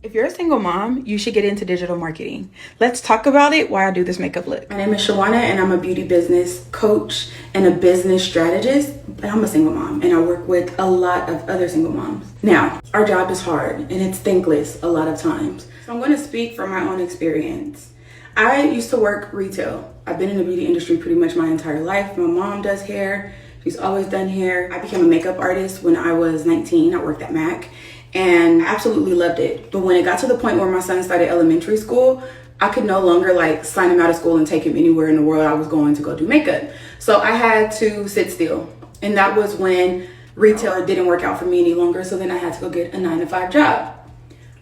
If you're a single mom, you should get into digital marketing. Let's talk about it while I do this makeup look. My name is Shawanna and I'm a beauty business coach and a business strategist, but I'm a single mom and I work with a lot of other single moms. Now, our job is hard and it's thankless a lot of times. So I'm going to speak from my own experience. I used to work retail. I've been in the beauty industry pretty much my entire life. My mom does hair. She's always done hair. I became a makeup artist when I was 19. I worked at MAC. And I absolutely loved it. But when it got to the point where my son started elementary school, I could no longer sign him out of school and take him anywhere in the world I was going to go do makeup. So I had to sit still. And that was when retail didn't work out for me any longer. So then I had to go get a 9-to-5 job.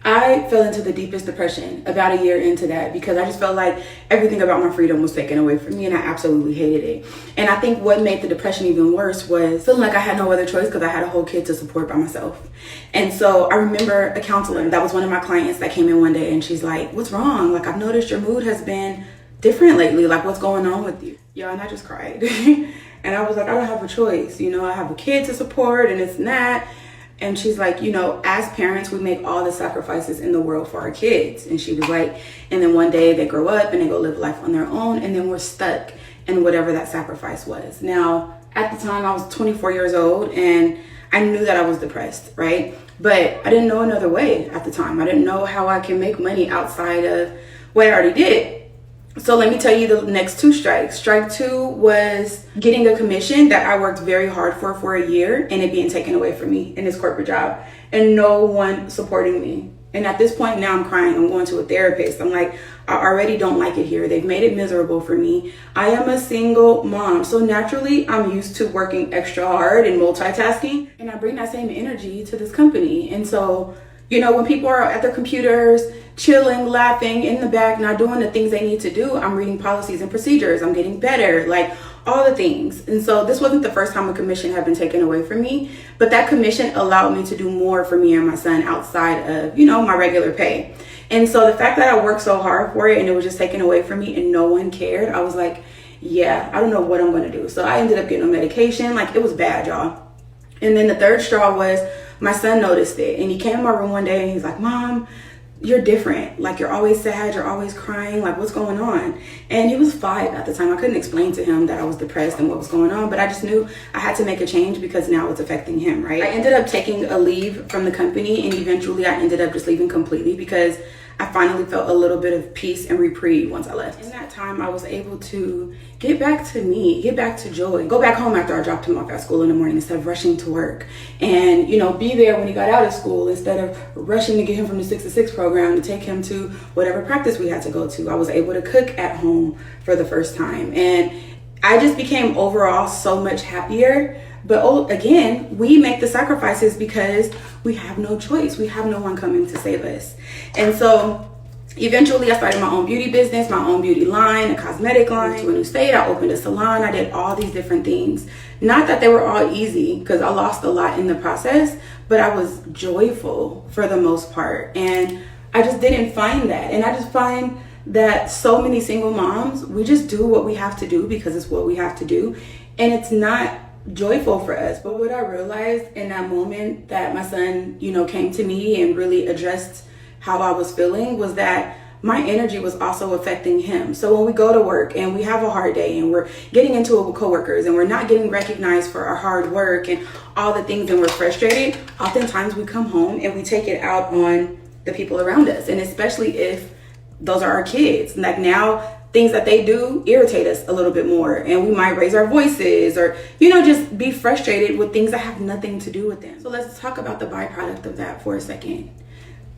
I fell into the deepest depression about a year into that because I just felt like everything about my freedom was taken away from me and I absolutely hated it. And I think what made the depression even worse was feeling like I had no other choice because I had a whole kid to support by myself. And so I remember a counselor, that was one of my clients, that came in one day and she's like, "What's wrong? I've noticed your mood has been different lately. What's going on with you?" Yeah, and I just cried. And I was like, I don't have a choice. I have a kid to support and it's that. And she's like, as parents, we make all the sacrifices in the world for our kids. And she was like, and then one day they grow up and they go live life on their own. And then we're stuck in whatever that sacrifice was. Now, at the time, I was 24 years old and I knew that I was depressed, right? But I didn't know another way at the time. I didn't know how I can make money outside of what I already did. So let me tell you the next two strikes. Strike two was getting a commission that I worked very hard for a year and it being taken away from me in this corporate job and no one supporting me. And at this point now I'm crying. I'm going to a therapist. I'm like, I already don't like it here. They've made it miserable for me. I am a single mom. So naturally I'm used to working extra hard and multitasking and I bring that same energy to this company. And so, when people are at their computers, chilling, laughing in the back, not doing the things they need to do, I'm reading policies and procedures. I'm getting better, all the things. And so this wasn't the first time a commission had been taken away from me, but that commission allowed me to do more for me and my son outside of, my regular pay. And so the fact that I worked so hard for it and it was just taken away from me and no one cared, I was like, yeah, I don't know what I'm going to do. So I ended up getting on medication. It was bad, y'all. And then the third straw was my son noticed it and he came in my room one day and he's like, "Mom, you're different. You're always sad. You're always crying. What's going on?" And he was 5 at the time. I couldn't explain to him that I was depressed and what was going on, but I just knew I had to make a change because now it's affecting him, right? I ended up taking a leave from the company and eventually I ended up just leaving completely because I finally felt a little bit of peace and reprieve once I left. In that time, I was able to get back to me, get back to joy, go back home after I dropped him off at school in the morning instead of rushing to work and, be there when he got out of school instead of rushing to get him from the 6 to 6 program to take him to whatever practice we had to go to. I was able to cook at home for the first time and I just became overall so much happier. But again, we make the sacrifices because we have no choice. We have no one coming to save us. And so eventually I started my own beauty business, my own beauty line, a cosmetic line. To a new state, I opened a salon. I did all these different things. Not that they were all easy because I lost a lot in the process, but I was joyful for the most part. And I just didn't find that. And I just find that so many single moms, we just do what we have to do because it's what we have to do. And it's not joyful for us. But what I realized in that moment that my son, came to me and really addressed how I was feeling was that my energy was also affecting him. So when we go to work and we have a hard day and we're getting into it with coworkers and we're not getting recognized for our hard work and all the things and we're frustrated, oftentimes we come home and we take it out on the people around us. And especially if those are our kids. Now things that they do irritate us a little bit more and we might raise our voices or, just be frustrated with things that have nothing to do with them. So let's talk about the byproduct of that for a second.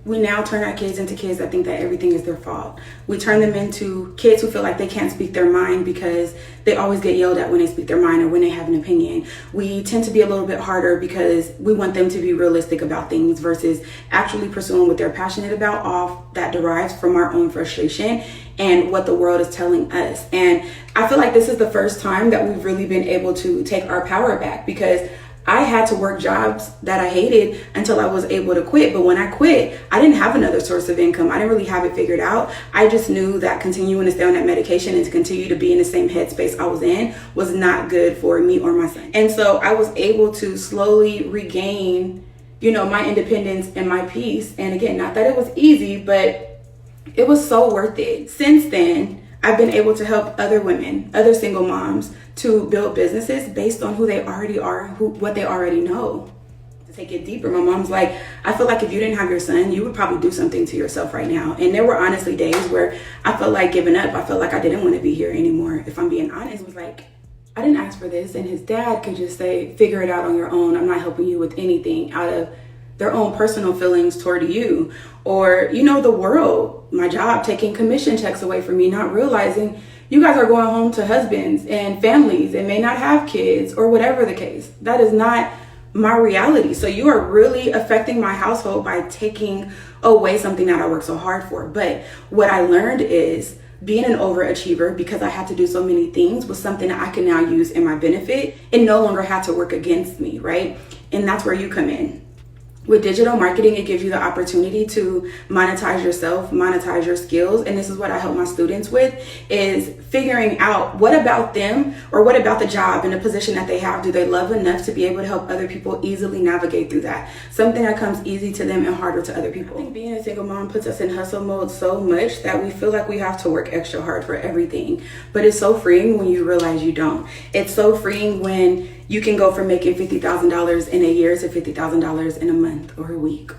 We now turn our kids into kids that think that everything is their fault. We turn them into kids who feel like they can't speak their mind because they always get yelled at when they speak their mind or when they have an opinion. We tend to be a little bit harder because we want them to be realistic about things versus actually pursuing what they're passionate about, all that derives from our own frustration and what the world is telling us. And I feel like this is the first time that we've really been able to take our power back because I had to work jobs that I hated until I was able to quit. But when I quit, I didn't have another source of income. I didn't really have it figured out. I just knew that continuing to stay on that medication and to continue to be in the same headspace I was in was not good for me or my son. And so I was able to slowly regain my independence and my peace. And again, not that it was easy, but it was so worth it. Since then, I've been able to help other women, other single moms, to build businesses based on who they already are, what they already know. To take it deeper, my mom's like, I feel like if you didn't have your son, you would probably do something to yourself right now. And there were honestly days where I felt like giving up. I felt like I didn't want to be here anymore. If I'm being honest, it was like, I didn't ask for this. And his dad could just say, figure it out on your own. I'm not helping you with anything, out of their own personal feelings toward you. Or, the world, my job, taking commission checks away from me, not realizing you guys are going home to husbands and families and may not have kids or whatever the case. That is not my reality. So you are really affecting my household by taking away something that I worked so hard for. But what I learned is being an overachiever, because I had to do so many things, was something that I can now use in my benefit. It no longer had to work against me, right? And that's where you come in. With digital marketing, it gives you the opportunity to monetize yourself, monetize your skills. And this is what I help my students with, is figuring out what about them, or what about the job and the position that they have, do they love enough to be able to help other people easily navigate through that? Something that comes easy to them and harder to other people. I think being a single mom puts us in hustle mode so much that we feel like we have to work extra hard for everything. But it's so freeing when you realize you don't. It's so freeing when you can go from making $50,000 in a year to $50,000 in a month or a week,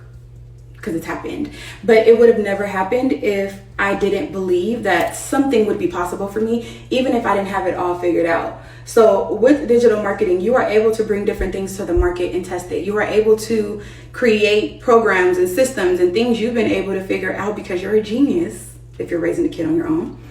because it's happened. But it would have never happened if I didn't believe that something would be possible for me, even if I didn't have it all figured out. So with digital marketing, you are able to bring different things to the market and test it. You are able to create programs and systems and things you've been able to figure out because you're a genius if you're raising a kid on your own,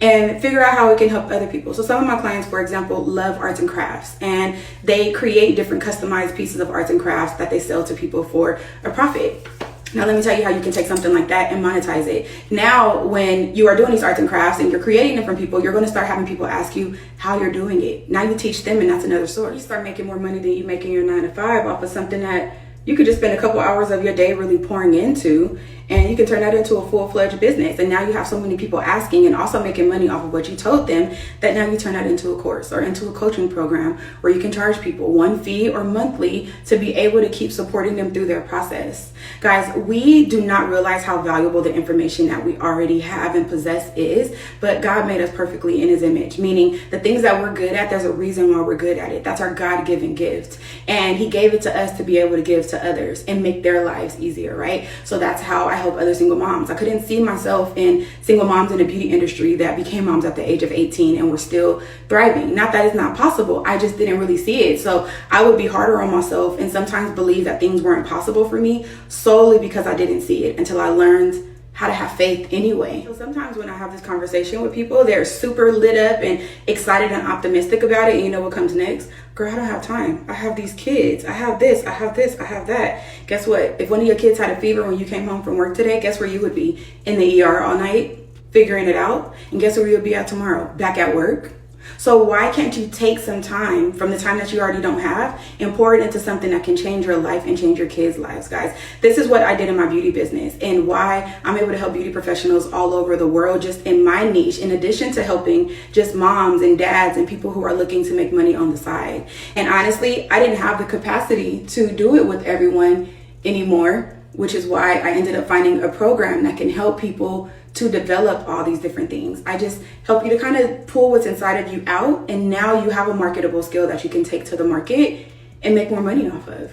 and figure out how it can help other people. So some of my clients, for example, love arts and crafts, and they create different customized pieces of arts and crafts that they sell to people for a profit. Now, let me tell you how you can take something like that and monetize it. Now, when you are doing these arts and crafts and you're creating it from people, you're going to start having people ask you how you're doing it. Now you teach them, and that's another source. You start making more money than you make in your 9 to 5 off of something that you could just spend a couple hours of your day really pouring into, and you can turn that into a full-fledged business. And now you have so many people asking and also making money off of what you told them, that now you turn that into a course or into a coaching program where you can charge people one fee or monthly to be able to keep supporting them through their process. Guys, we do not realize how valuable the information that we already have and possess is, but God made us perfectly in his image, meaning the things that we're good at, there's a reason why we're good at it. That's our God-given gift. And he gave it to us to be able to give to others and make their lives easier, right? So that's how I help other single moms. I couldn't see myself in single moms in the beauty industry that became moms at the age of 18 and were still thriving. Not that it's not possible, I just didn't really see it. So I would be harder on myself and sometimes believe that things weren't possible for me solely because I didn't see it until I learned how to have faith anyway. So sometimes when I have this conversation with people, they're super lit up and excited and optimistic about it. And you know what comes next? Girl, I don't have time. I have these kids. I have this, I have this, I have that. Guess what? If one of your kids had a fever when you came home from work today, guess where you would be? In the ER all night, figuring it out. And guess where you'll be at tomorrow? Back at work. So why can't you take some time from the time that you already don't have and pour it into something that can change your life and change your kids' lives, guys? This is what I did in my beauty business and why I'm able to help beauty professionals all over the world just in my niche, in addition to helping just moms and dads and people who are looking to make money on the side. And honestly, I didn't have the capacity to do it with everyone anymore, which is why I ended up finding a program that can help people to develop all these different things. I just help you to kind of pull what's inside of you out, and now you have a marketable skill that you can take to the market and make more money off of.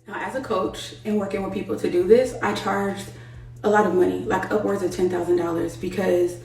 Now, as a coach and working with people to do this, I charged a lot of money, like upwards of $10,000, because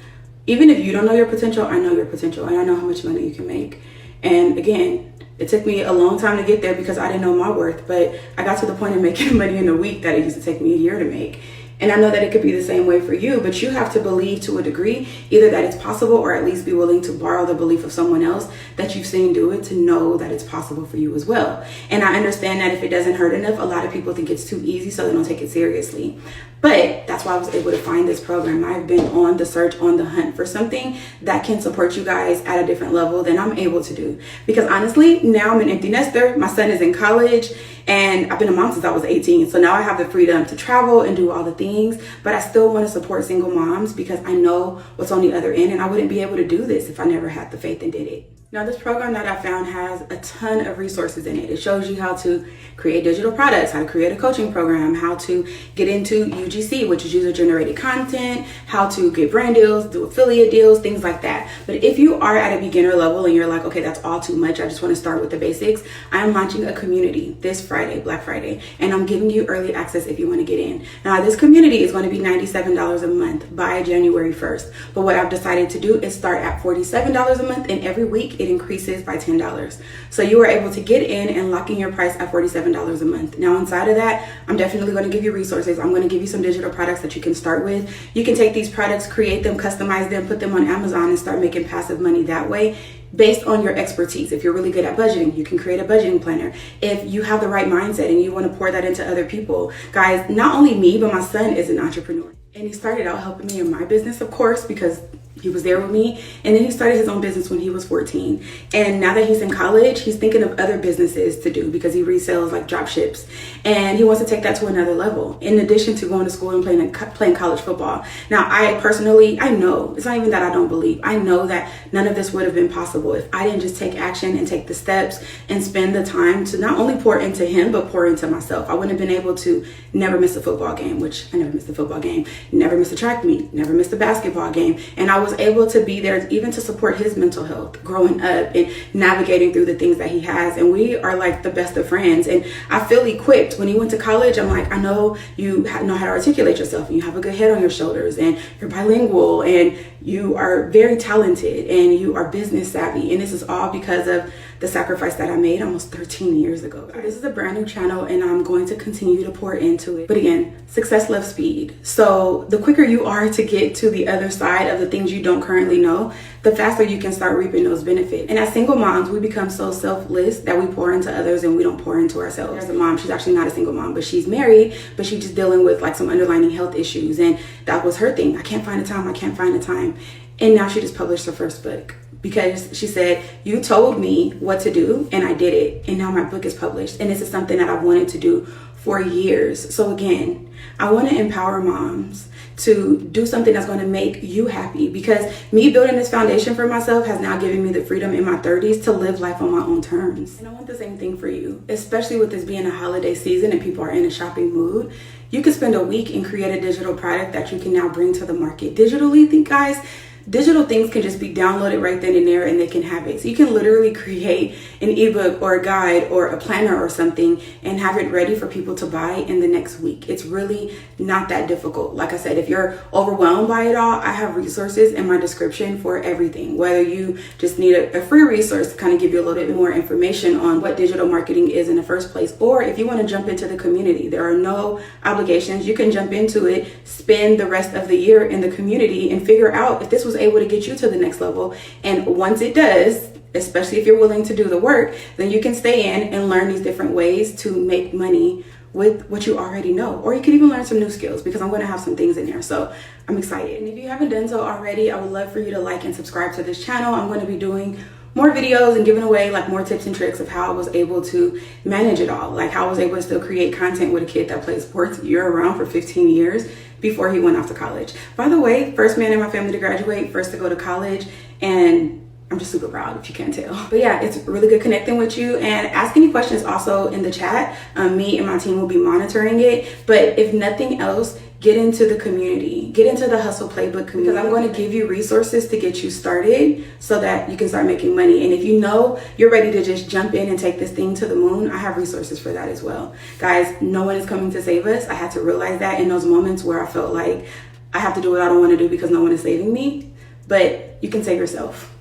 even if you don't know your potential, I know your potential and I know how much money you can make. And again, it took me a long time to get there because I didn't know my worth, but I got to the point of making money in a week that it used to take me a year to make. And I know that it could be the same way for you, but you have to believe to a degree, either that it's possible or at least be willing to borrow the belief of someone else that you've seen do it to know that it's possible for you as well. And I understand that if it doesn't hurt enough, a lot of people think it's too easy, so they don't take it seriously. But that's why I was able to find this program. I've been on the search, on the hunt for something that can support you guys at a different level than I'm able to do. Because honestly, now I'm an empty nester. My son is in college and I've been a mom since I was 18. So now I have the freedom to travel and do all the things, but I still want to support single moms because I know what's on the other end, and I wouldn't be able to do this if I never had the faith and did it. Now, this program that I found has a ton of resources in it. It shows you how to create digital products, how to create a coaching program, how to get into UGC, which is user-generated content, how to get brand deals, do affiliate deals, things like that. But if you are at a beginner level and you're like, okay, that's all too much, I just want to start with the basics, I am launching a community this Friday, Black Friday, and I'm giving you early access if you want to get in. Now, this community is going to be $97 a month by January 1st. But what I've decided to do is start at $47 a month, and every week it increases by $10. So you are able to get in and lock in your price at $47 a month. Now, inside of that, I'm definitely going to give you resources. I'm going to give you some digital products that you can start with. You can take these products, create them, customize them, put them on Amazon and start making passive money that way based on your expertise. If you're really good at budgeting, you can create a budgeting planner. If you have the right mindset and you want to pour that into other people, guys, not only me, but my son is an entrepreneur. And he started out helping me in my business, of course, because he was there with me. And then he started his own business when he was 14. And now that he's in college, he's thinking of other businesses to do because he resells like drop ships. And he wants to take that to another level in addition to going to school and playing college football. Now, I know, it's not even that I don't believe. I know that none of this would have been possible if I didn't just take action and take the steps and spend the time to not only pour into him, but pour into myself. I wouldn't have been able to never miss a football game, which I never missed a football game, never missed a track meet, never missed a basketball game. And I was able to be there even to support his mental health growing up and navigating through the things that he has. And we are like the best of friends. And I feel equipped. When he went to college, I'm like, I know you know how to articulate yourself and you have a good head on your shoulders and you're bilingual and you are very talented and you are business savvy. And this is all because of the sacrifice that I made almost 13 years ago. This is a brand new channel and I'm going to continue to pour into it. But again, success loves speed. So the quicker you are to get to the other side of the things you don't currently know, the faster you can start reaping those benefits. And as single moms, we become so selfless that we pour into others and we don't pour into ourselves. There's a mom, she's actually not a single mom, but she's married, but she's just dealing with like some underlying health issues. And that was her thing. I can't find the time. And now she just published her first book because she said, you told me what to do and I did it. And now my book is published. And this is something that I've wanted to do for years. So again, I want to empower moms to do something that's going to make you happy, because me building this foundation for myself has now given me the freedom in my 30s to live life on my own terms. And I want the same thing for you, especially with this being a holiday season and people are in a shopping mood. You could spend a week and create a digital product that you can now bring to the market digitally. Guys, digital things can just be downloaded right then and there and they can have it. So you can literally create an ebook or a guide or a planner or something and have it ready for people to buy in the next week. It's really not that difficult. Like I said, if you're overwhelmed by it all, I have resources in my description for everything. Whether you just need a free resource to kind of give you a little bit more information on what digital marketing is in the first place, or if you want to jump into the community, there are no obligations. You can jump into it, spend the rest of the year in the community and figure out if this was able to get you to the next level. And once it does, especially if you're willing to do the work, then you can stay in and learn these different ways to make money with what you already know. Or you can even learn some new skills, because I'm going to have some things in there. So I'm excited. And if you haven't done so already, I would love for you to like and subscribe to this channel. I'm going to be doing more videos and giving away like more tips and tricks of how I was able to manage it all. Like how I was able to still create content with a kid that plays sports year round for 15 years before he went off to college. By the way, first man in my family to graduate, first to go to college, and I'm just super proud if you can't tell. But yeah, it's really good connecting with you, and ask any questions also in the chat. Me and my team will be monitoring it. But if nothing else, get into the community, get into the Hustle Playbook community, because I'm going to give you resources to get you started so that you can start making money. And if you know you're ready to just jump in and take this thing to the moon, I have resources for that as well. Guys, no one is coming to save us. I had to realize that in those moments where I felt like I have to do what I don't want to do because no one is saving me. But you can save yourself.